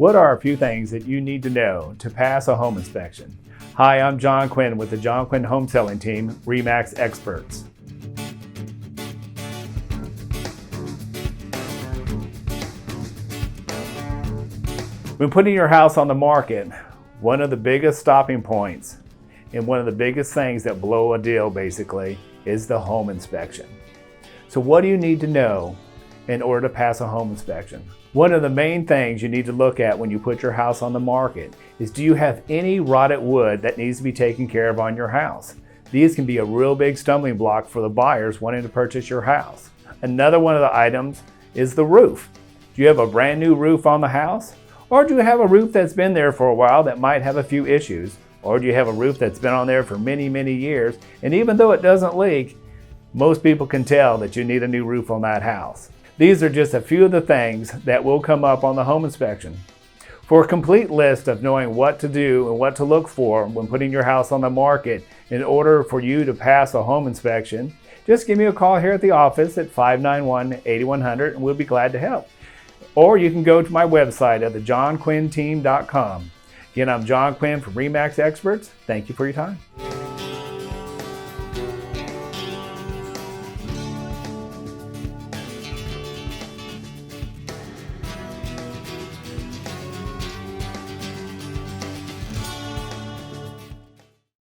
What are a few things that you need to know to pass a home inspection? Hi, I'm John Quinn with the John Quinn Home Selling Team, RE/MAX Experts. When putting your house on the market, one of the biggest stopping points and one of the biggest things that blow a deal basically is the home inspection. So what do you need to know in order to pass a home inspection? One of the main things you need to look at when you put your house on the market is, do you have any rotted wood that needs to be taken care of on your house? These can be a real big stumbling block for the buyers wanting to purchase your house. Another one of the items is the roof. Do you have a brand new roof on the house? Or do you have a roof that's been there for a while that might have a few issues? Or do you have a roof that's been on there for many, many years, and even though it doesn't leak, most people can tell that you need a new roof on that house? These are just a few of the things that will come up on the home inspection. For a complete list of knowing what to do and what to look for when putting your house on the market in order for you to pass a home inspection, just give me a call here at the office at 591-8100 and we'll be glad to help. Or you can go to my website at thejohnquinnteam.com. Again, I'm John Quinn from RE/MAX Experts. Thank you for your time.